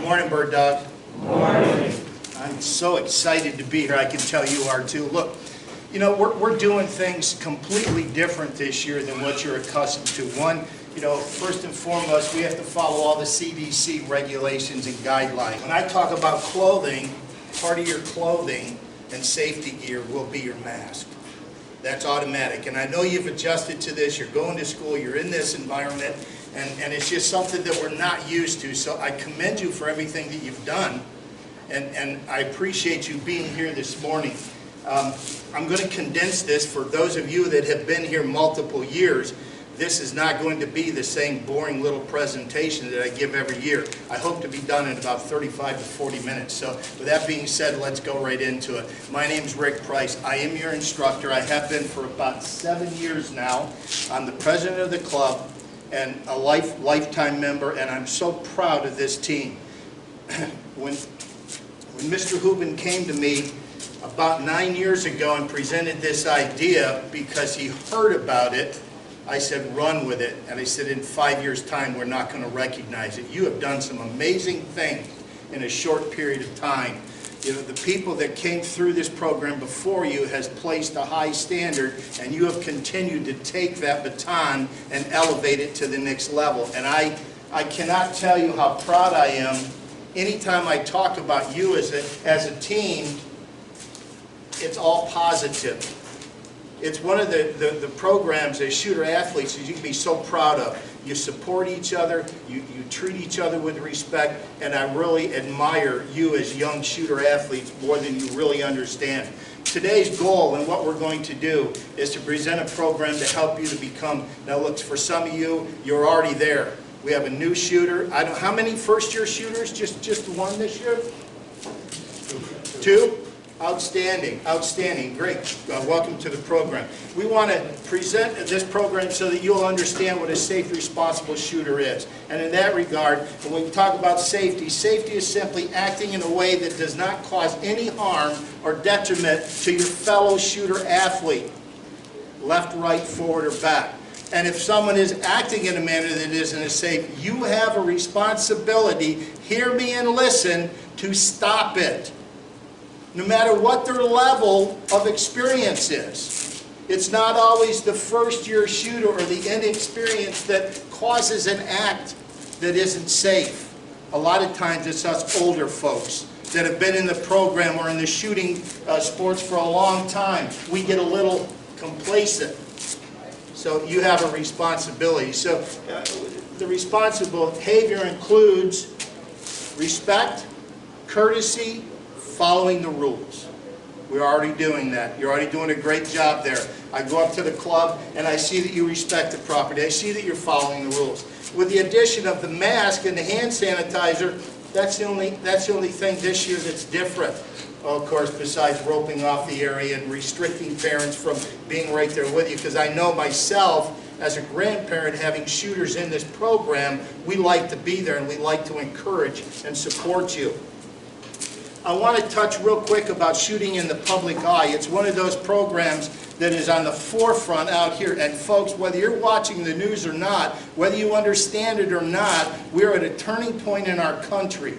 Morning, Bird Dog. Morning. I'm so excited to be here. I can tell you are too. Look, you know, we're doing things completely different this year than what you're accustomed to. One, you know, first and foremost, we have to follow all the CDC regulations and guidelines. When I talk about clothing, part of your clothing and safety gear will be your mask. That's automatic. And I know you've adjusted to this. You're going to school. You're in this environment. And it's just something that we're not used to. So I commend you for everything that you've done. And I appreciate you being here this morning. I'm going to condense this for those of you that have been here multiple years. This is not going to be the same boring little presentation that I give every year. I hope to be done in about 35 to 40 minutes. So with that being said, let's go right into it. My name is Rick Price. I am your instructor. I have been for about 7 years now. I'm the president of the club and a lifetime member, and I'm so proud of this team. When Mr. Hubin came to me about 9 years ago and presented this idea because he heard about it, I said, run with it. And I said, in 5 years' time, we're not going to recognize it. You have done some amazing things in a short period of time. You know, the people that came through this program before you has placed a high standard, and you have continued to take that baton and elevate it to the next level. And I cannot tell you how proud I am. Anytime I talk about you as a team, it's all positive. It's one of the programs as shooter athletes that you can be so proud of. You support each other, you treat each other with respect, and I really admire you as young shooter athletes more than you really understand. Today's goal and what we're going to do is to present a program to help you to become, now look, for some of you, you're already there. We have a new shooter. How many first-year shooters? Just one this year? Two? Outstanding, outstanding, great. Welcome to the program. We want to present this program so that you'll understand what a safe, responsible shooter is. And in that regard, when we talk about safety, safety is simply acting in a way that does not cause any harm or detriment to your fellow shooter athlete, left, right, forward, or back. And if someone is acting in a manner that isn't safe, you have a responsibility, hear me and listen, to stop it. No matter what their level of experience is. It's not always the first-year shooter or the inexperience that causes an act that isn't safe. A lot of times it's us older folks that have been in the program or in the shooting sports for a long time. We get a little complacent. So you have a responsibility. So the responsible behavior includes respect, courtesy, following the rules. We're already doing that. You're already doing a great job there. I go up to the club and I see that you respect the property. I see that you're following the rules. With the addition of the mask and the hand sanitizer, that's the only thing this year that's different. Well, of course, besides roping off the area and restricting parents from being right there with you, because I know myself, as a grandparent, having shooters in this program, we like to be there and we like to encourage and support you. I want to touch real quick about shooting in the public eye. It's one of those programs that is on the forefront out here. And folks, whether you're watching the news or not, whether you understand it or not, we're at a turning point in our country.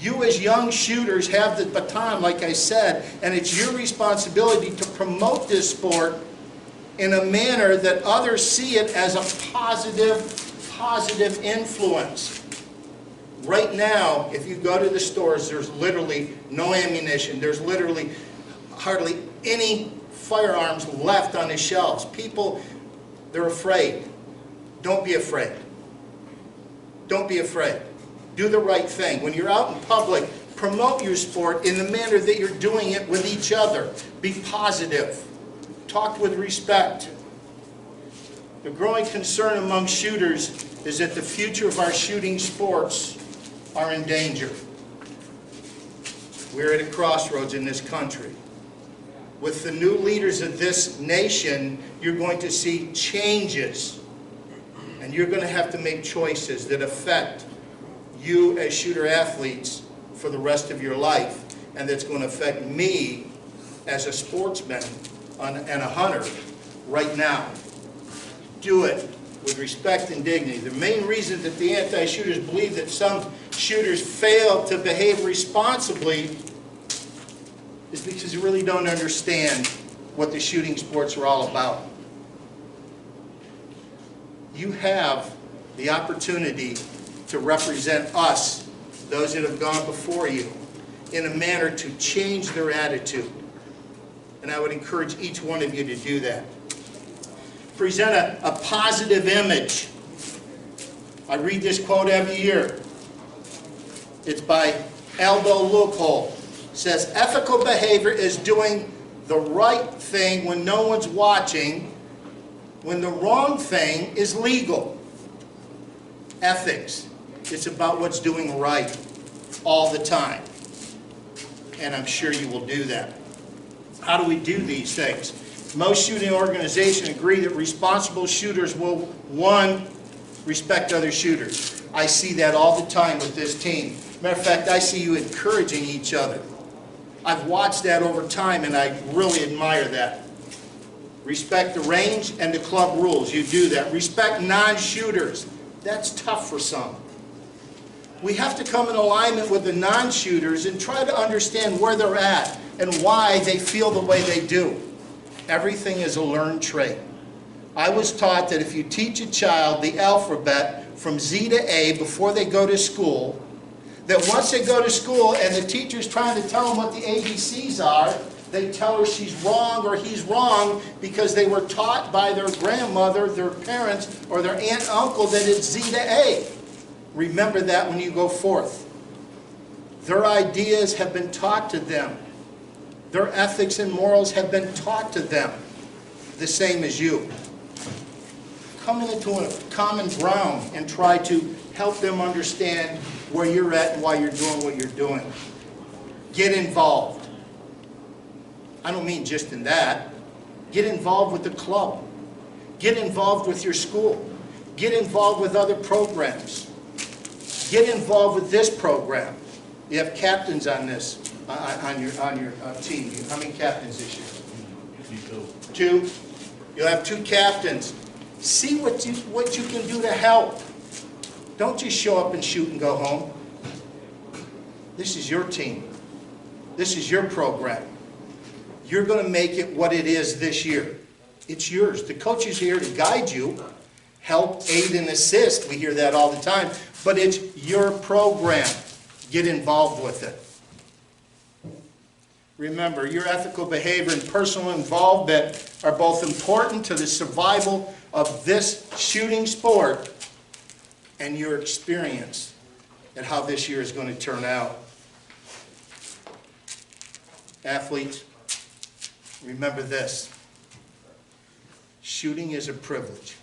You as young shooters have the baton, like I said, and it's your responsibility to promote this sport in a manner that others see it as a positive influence. Right now, if you go to the stores, there's literally no ammunition. There's literally hardly any firearms left on the shelves. People, they're afraid. Don't be afraid. Don't be afraid. Do the right thing. When you're out in public, promote your sport in the manner that you're doing it with each other. Be positive. Talk with respect. The growing concern among shooters is that the future of our shooting sports are in danger. We're at a crossroads in this country. With the new leaders of this nation, you're going to see changes. And you're going to have to make choices that affect you as shooter athletes for the rest of your life. And that's going to affect me as a sportsman and a hunter right now. Do it with respect and dignity. The main reason that the anti-shooters believe that some shooters fail to behave responsibly is because you really don't understand what the shooting sports are all about. You have the opportunity to represent us, those that have gone before you, in a manner to change their attitude. And I would encourage each one of you to do that. Present a positive image. I read this quote every year. It's by Aldo Leopold. It says, ethical behavior is doing the right thing when no one's watching, when the wrong thing is legal. Ethics. It's about what's doing right all the time. And I'm sure you will do that. How do we do these things? Most shooting organizations agree that responsible shooters will, one, respect other shooters. I see that all the time with this team. Matter of fact, I see you encouraging each other. I've watched that over time, and I really admire that. Respect the range and the club rules. You do that. Respect non-shooters. That's tough for some. We have to come in alignment with the non-shooters and try to understand where they're at and why they feel the way they do. Everything is a learned trait. I was taught that if you teach a child the alphabet from Z to A before they go to school, that once they go to school and the teacher's trying to tell them what the ABCs are, they tell her she's wrong or he's wrong because they were taught by their grandmother, their parents, or their aunt, uncle that it's Z to A. Remember that when you go forth. Their ideas have been taught to them. Their ethics and morals have been taught to them, the same as you. Come into a common ground and try to help them understand where you're at and why you're doing what you're doing. Get involved. I don't mean just in that. Get involved with the club. Get involved with your school. Get involved with other programs. Get involved with this program. You have captains on this, on your team. How many captains this year? Two. You'll have two captains. See what you can do to help. Don't just show up and shoot and go home. This is your team. This is your program. You're going to make it what it is this year. It's yours. The coach is here to guide you, help, aid, and assist. We hear that all the time. But it's your program. Get involved with it. Remember, your ethical behavior and personal involvement are both important to the survival of this shooting sport and your experience at how this year is going to turn out. Athletes, remember this. Shooting is a privilege.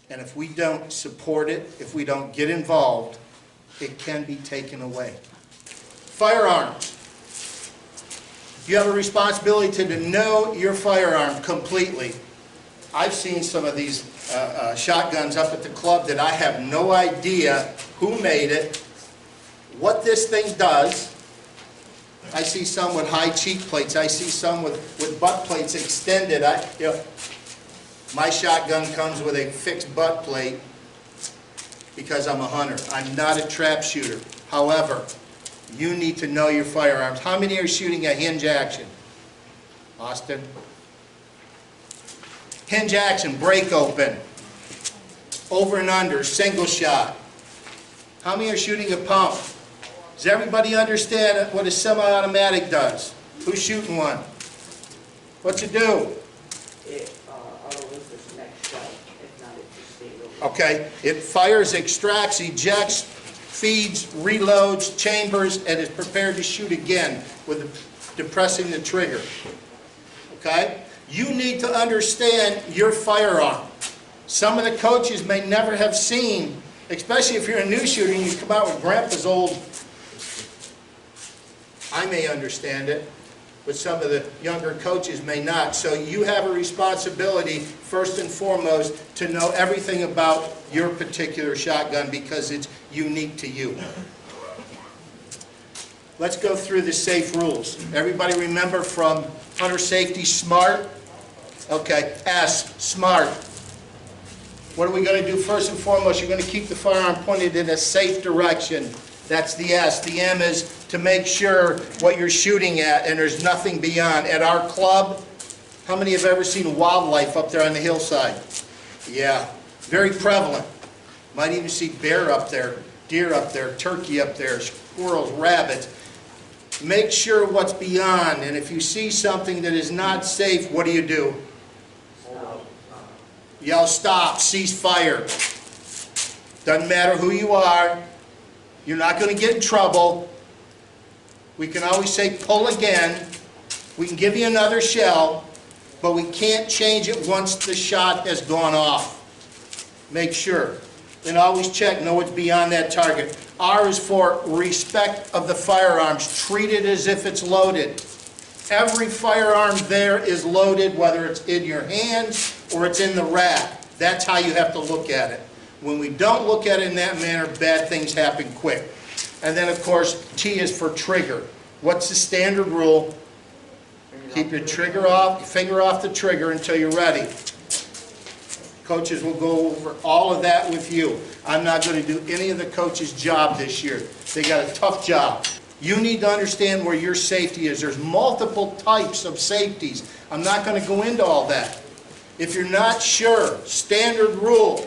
And if we don't support it, if we don't get involved, it can be taken away. Firearms. You have a responsibility to know your firearm completely. I've seen some of these shotguns up at the club that I have no idea who made it, what this thing does. I see some with high cheek plates. I see some with butt plates extended. My shotgun comes with a fixed butt plate because I'm a hunter. I'm not a trap shooter. However, you need to know your firearms. How many are shooting a hinge action? Austin? Hinge action, break open, over and under, single shot. How many are shooting a pump? Does everybody understand what a semi-automatic does? Who's shooting one? What's it do? Okay, it fires, extracts, ejects, feeds, reloads, chambers, and is prepared to shoot again with depressing the trigger. Okay? You need to understand your firearm. Some of the coaches may never have seen, especially if you're a new shooter and you come out with Grandpa's old, I may understand it, but some of the younger coaches may not. So you have a responsibility, first and foremost, to know everything about your particular shotgun because it's unique to you. Let's go through the safe rules. Everybody remember from Hunter Safety SMART? Okay, S, SMART. What are we going to do first and foremost? You're going to keep the firearm pointed in a safe direction. That's the S. The M is to make sure what you're shooting at and there's nothing beyond. At our club, how many have ever seen wildlife up there on the hillside? Yeah, very prevalent. Might even see bear up there, deer up there, turkey up there, squirrels, rabbits. Make sure what's beyond, and if you see something that is not safe, what do? Yell stop, cease fire. Doesn't matter who you are. You're not going to get in trouble. We can always say pull again. We can give you another shell, but we can't change it once the shot has gone off. Make sure. And always check, know what's beyond that target. R is for respect of the firearms. Treat it as if it's loaded. Every firearm there is loaded, whether it's in your hands or it's in the rack. That's how you have to look at it. When we don't look at it in that manner, bad things happen quick. And then, of course, T is for trigger. What's the standard rule? Keep your finger off the trigger until you're ready. Coaches will go over all of that with you. I'm not going to do any of the coaches' job this year. They got a tough job. You need to understand where your safety is. There's multiple types of safeties. I'm not going to go into all that. If you're not sure, standard rule,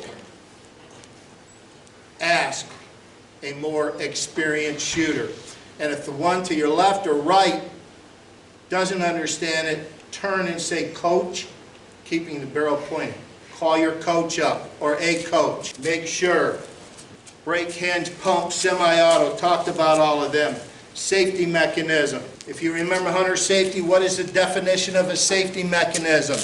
ask a more experienced shooter. And if the one to your left or right doesn't understand it, turn and say, Coach, keeping the barrel pointed. Call your coach up or a coach. Make sure. Brake, hinge, pump, semi-auto, talked about all of them. Safety mechanism. If you remember hunter safety, what is the definition of a safety mechanism?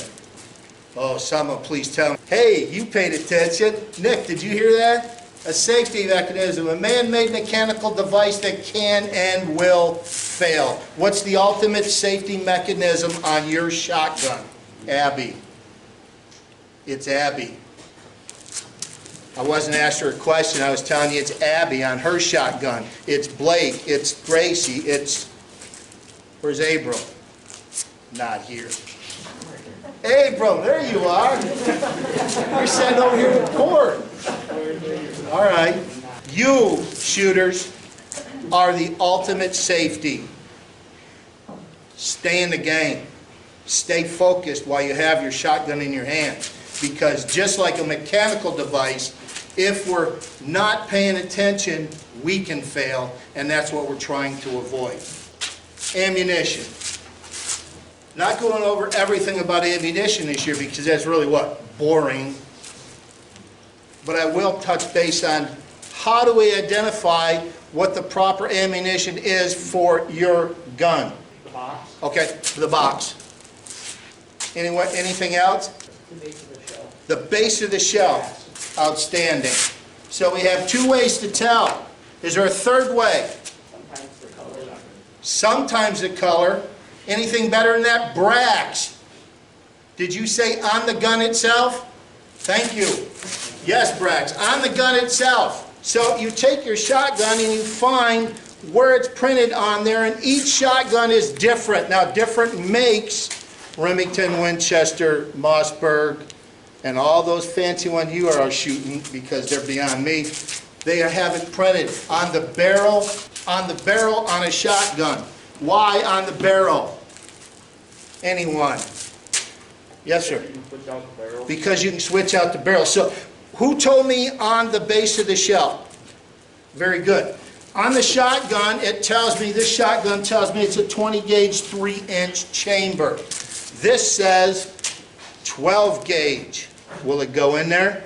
Oh, someone please tell me. Hey, you paid attention. Nick, did you hear that? A safety mechanism, a man-made mechanical device that can and will fail. What's the ultimate safety mechanism on your shotgun? Abby. It's Abby. I wasn't asked her a question, I was telling you it's Abby on her shotgun. It's Blake, it's Gracie, it's... Where's Abram? Not here. Abram, there you are. You're sitting over here with Cord. All right. You, shooters, are the ultimate safety. Stay in the game. Stay focused while you have your shotgun in your hand. Because just like a mechanical device, if we're not paying attention, we can fail, and that's what we're trying to avoid. Ammunition. Not going over everything about ammunition this year because that's really what? Boring. But I will touch base on how do we identify what the proper ammunition is for your gun. The box. Okay, the box. Anything else? The base of the shell. The base of the shell. Outstanding. So we have two ways to tell. Is there a third way? Sometimes the color. Sometimes the color. Anything better than that? Brax. Did you say on the gun itself? Thank you. Yes, Brax. On the gun itself. So you take your shotgun and you find where it's printed on there, and each shotgun is different. Now, different makes, Remington, Winchester, Mossberg, and all those fancy ones you are shooting, because they're beyond me, they have it printed on the barrel on a shotgun. Why on the barrel? Anyone? Yes, sir. You can switch out the barrel. Because you can switch out the barrel. So, who told me on the base of the shell? Very good. On the shotgun, it tells me, this shotgun tells me it's a 20 gauge 3-inch chamber. This says 12 gauge. Will it go in there?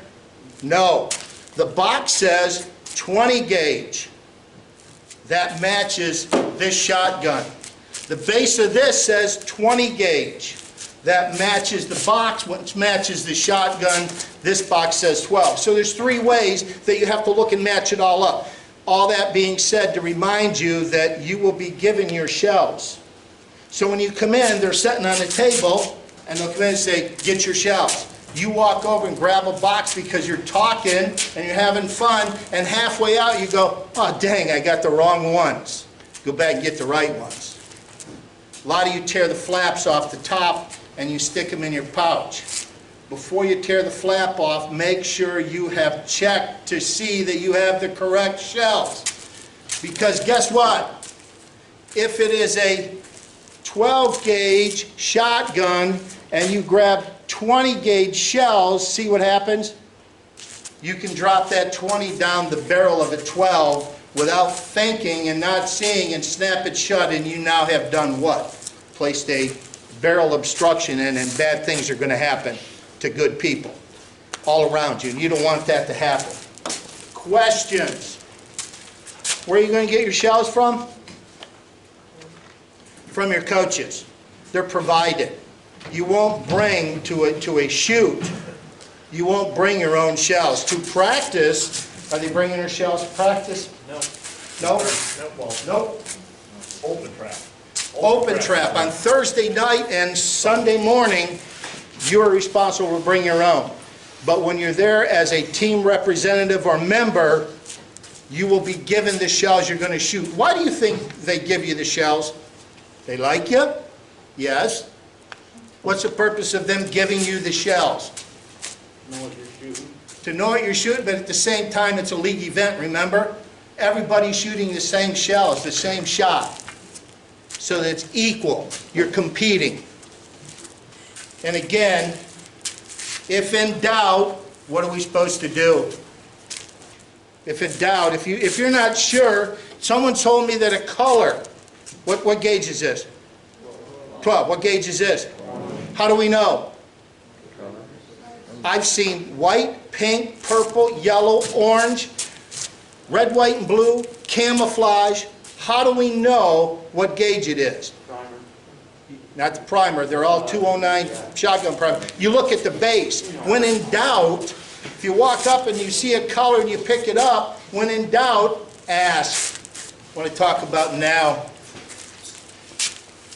No. The box says 20 gauge. That matches this shotgun. The base of this says 20 gauge. That matches the box, which matches the shotgun. This box says 12. So there's three ways that you have to look and match it all up. All that being said, to remind you that you will be given your shells. So when you come in, they're sitting on the table, and they'll come in and say, get your shells. You walk over and grab a box because you're talking and you're having fun, and halfway out you go, oh dang, I got the wrong ones. Go back and get the right ones. A lot of you tear the flaps off the top and you stick them in your pouch. before you tear the flap off, make sure you have checked to see that you have the correct shells. Because guess what? If it is a 12 gauge shotgun and you grab 20 gauge shells, see what happens? You can drop that 20 down the barrel of a 12 without thinking and not seeing and snap it shut, and you now have done what? Placed a barrel obstruction in, and bad things are going to happen to good people all around you, and you don't want that to happen. Questions? Where are you going to get your shells from? From your coaches. They're provided. You won't bring to a shoot, you won't bring your own shells. To practice, are they bringing their shells to practice? No. No? No, well, Nope. open trap. Open trap. On Thursday night and Sunday morning, you're responsible to bring your own. But when you're there as a team representative or member, you will be given the shells you're going to shoot. Why do you think they give you the shells? They like you? Yes. What's the purpose of them giving you the shells? Know what you're shooting. To know what you're shooting, but at the same time, it's a league event, remember? Everybody's shooting the same shells, the same shot. So that it's equal. You're competing. And again, if in doubt, what are we supposed to do? If in doubt, if you're not sure, someone told me that a color, what gauge is this? 12. What gauge is this? How do we know? I've seen white, pink, purple, yellow, orange, red, white, and blue, camouflage. How do we know what gauge it is? Primer. Not the primer, they're all 209 shotgun primer. You look at the base. When in doubt, if you walk up and you see a color and you pick it up, when in doubt, ask. I want to talk about now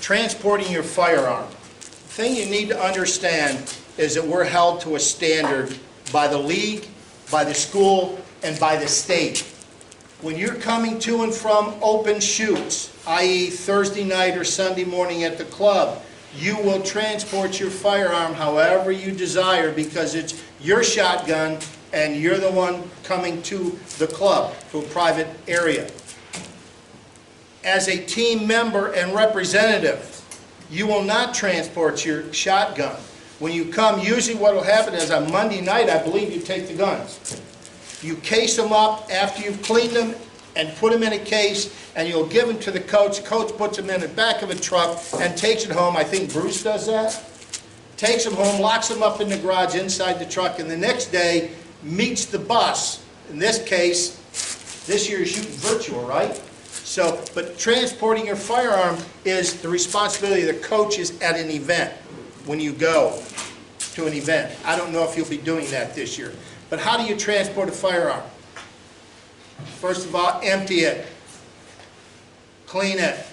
transporting your firearm. The thing you need to understand is that we're held to a standard by the league, by the school, and by the state. When you're coming to and from open shoots, i.e. Thursday night or Sunday morning at the club, you will transport your firearm however you desire because it's your shotgun and you're the one coming to the club, to a private area. As a team member and representative, you will not transport your shotgun. When you come, usually what will happen is on Monday night, I believe you take the guns. You case them up after you've cleaned them and put them in a case, and you'll give them to the coach. Coach puts them in the back of a truck and takes it home. I think Bruce does that. Takes them home, locks them up in the garage inside the truck, and the next day meets the bus. In this case, this year you're shooting virtual, right? So, but transporting your firearm is the responsibility of the coaches at an event when you go to an event. I don't know if you'll be doing that this year. But how do you transport a firearm? First of all, empty it, clean it,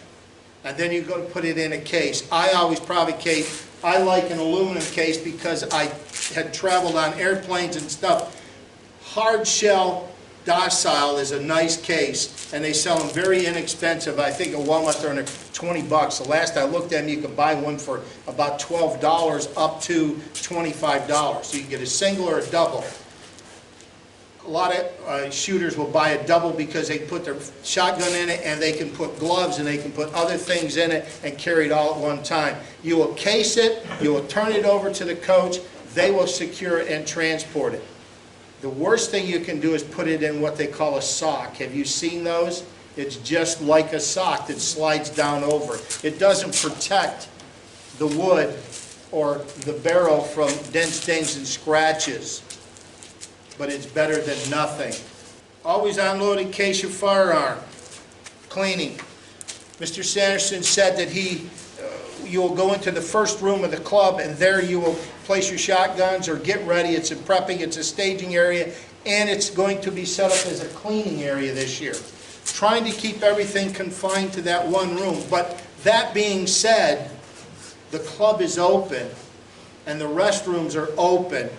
and then you go to put it in a case. I always provocate, I like an aluminum case because I had traveled on airplanes and stuff. Hard shell Docile is a nice case, and they sell them very inexpensive. I think at Walmart they're under 20 bucks. The last I looked at them, you could buy one for about $12 up to $25. So you can get a single or a double. A lot of shooters will buy a double because they put their shotgun in it and they can put gloves and they can put other things in it and carry it all at one time. You will case it, you will turn it over to the coach, they will secure it and transport it. The worst thing you can do is put it in what they call a sock. Have you seen those? It's just like a sock that slides down over. It doesn't protect the wood or the barrel from dents, stings, and scratches, but it's better than nothing. Always unloading case your firearm. Cleaning. Mr. Sanderson said that you will go into the first room of the club and there you will place your shotguns or get ready. It's a prepping, it's a staging area, and it's going to be set up as a cleaning area this year. Trying to keep everything confined to that one room. But that being said, the club is open and the restrooms are open.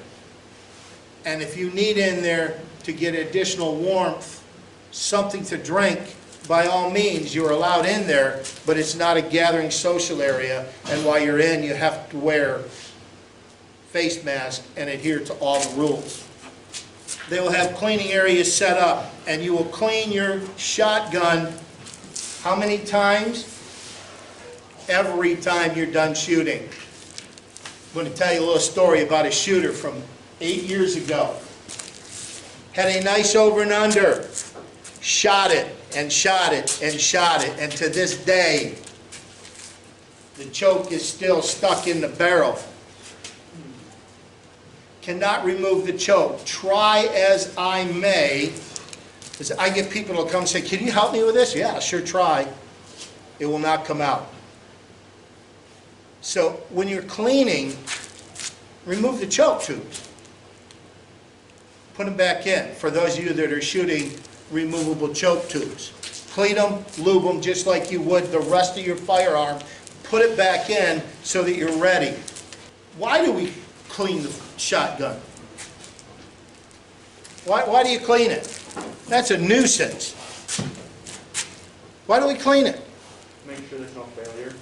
And if you need in there to get additional warmth, something to drink, by all means, you're allowed in there, but it's not a gathering social area. And while you're in, you have to wear face mask and adhere to all the rules. They will have cleaning areas set up, and you will clean your shotgun how many times? Every time you're done shooting. I'm going to tell you a little story about a shooter from 8 years ago. Had a nice over and under. Shot it and shot it and shot it, and to this day, the choke is still stuck in the barrel. Cannot remove the choke. Try as I may. I get people who come and say, can you help me with this? Yeah, sure, try. It will not come out. So when you're cleaning, remove the choke tubes. Put them back in. For those of you that are shooting removable choke tubes, clean them, lube them just like you would the rest of your firearm. Put it back in so that you're ready. Why do we clean the shotgun? Why do you clean it? That's a nuisance. Why do we clean it? Make sure there's no failure.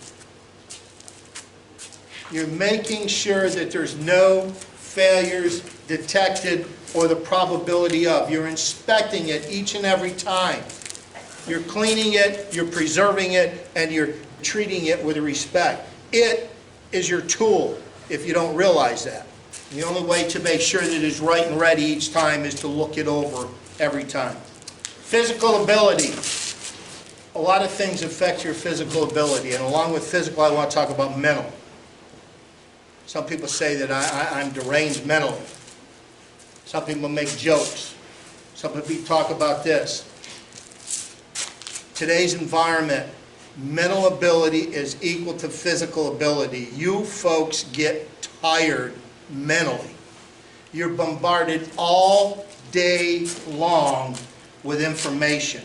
You're making sure that there's no failures detected or the probability of. You're inspecting it each and every time. You're cleaning it, you're preserving it, and you're treating it with respect. It is your tool if you don't realize that. The only way to make sure that it's right and ready each time is to look it over every time. Physical ability. A lot of things affect your physical ability, and along with physical, I want to talk about mental. Some people say that I'm deranged mentally. Some people make jokes. Some people talk about this. Today's environment, mental ability is equal to physical ability. You folks get tired mentally. You're bombarded all day long with information.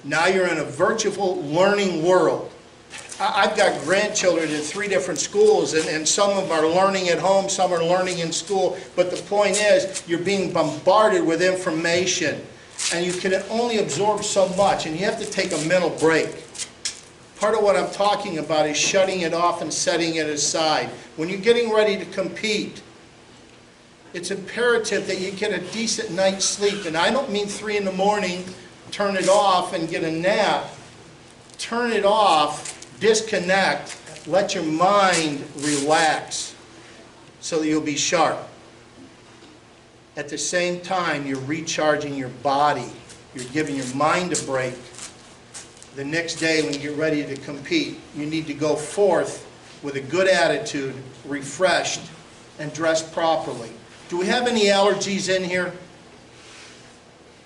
Now you're in a virtual learning world. I've got grandchildren in 3 different schools, and some of them are learning at home, some are learning in school, but the point is, you're being bombarded with information, and you can only absorb so much, and you have to take a mental break. Part of what I'm talking about is shutting it off and setting it aside. When you're getting ready to compete, it's imperative that you get a decent night's sleep, and I don't mean 3 in the morning, turn it off and get a nap. Turn it off, disconnect, let your mind relax so that you'll be sharp. At the same time, you're recharging your body. You're giving your mind a break. The next day when you get ready to compete, you need to go forth with a good attitude, refreshed, and dressed properly. Do we have any allergies in here?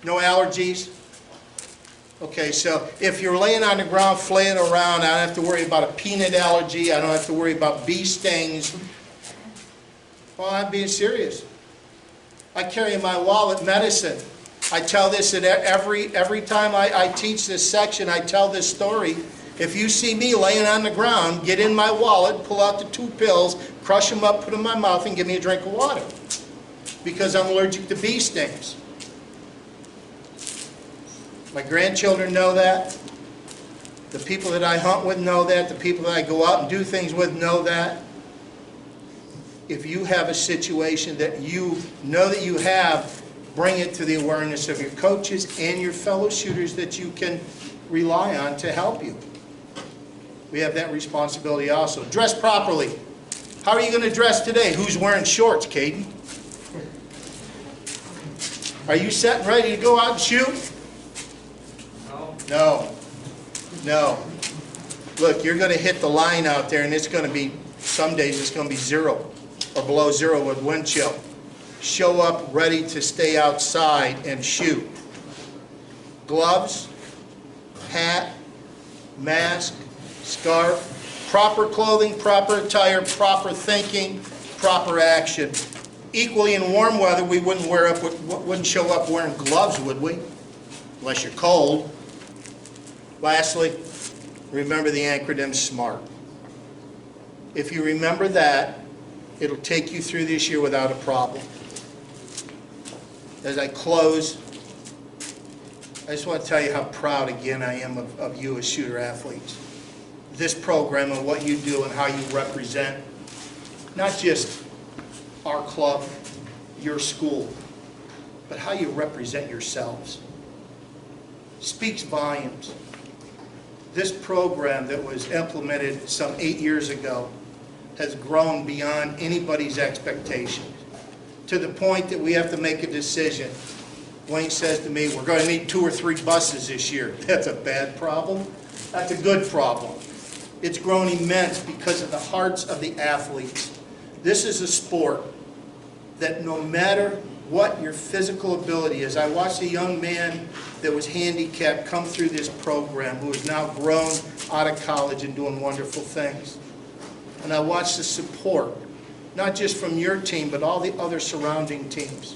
No allergies? Okay, so if you're laying on the ground flaying around, I don't have to worry about a peanut allergy, I don't have to worry about bee stings. Well, I'm being serious. I carry in my wallet medicine. I tell this at every time I teach this section, I tell this story. If you see me laying on the ground, get in my wallet, pull out the 2 pills, crush them up, put them in my mouth, and give me a drink of water. Because I'm allergic to bee stings. My grandchildren know that. The people that I hunt with know that. The people that I go out and do things with know that. If you have a situation that you know that you have, bring it to the awareness of your coaches and your fellow shooters that you can rely on to help you. We have that responsibility also. Dress properly. How are you going to dress today? Who's wearing shorts, Caden? Are you set and ready to go out and shoot? No. No. Look, you're going to hit the line out there, and it's going to be, some days it's going to be 0 or below 0 with wind chill. Show up ready to stay outside and shoot. Gloves, hat, mask, scarf, proper clothing, proper attire, proper thinking, proper action. Equally in warm weather, we wouldn't show up wearing gloves, would we? Unless you're cold. Lastly, remember the acronym SMART. If you remember that, it'll take you through this year without a problem. As I close, I just want to tell you how proud again I am of you as shooter athletes. This program and what you do and how you represent not just our club, your school, but how you represent yourselves speaks volumes. This program that was implemented some 8 years ago has grown beyond anybody's expectations, to the point that we have to make a decision. Wayne says to me, we're going to need 2 or 3 buses this year. That's a bad problem. That's a good problem. It's grown immense because of the hearts of the athletes. This is a sport that no matter what your physical ability is, I watched a young man that was handicapped come through this program who is now grown out of college and doing wonderful things. And I watched the support, not just from your team, but all the other surrounding teams.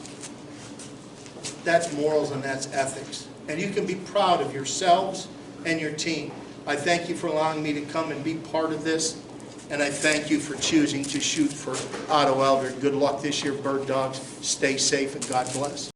That's morals and that's ethics. And you can be proud of yourselves and your team. I thank you for allowing me to come and be part of this. And I thank you for choosing to shoot for Otto Elder. Good luck this year, Bird Dogs. Stay safe and God bless.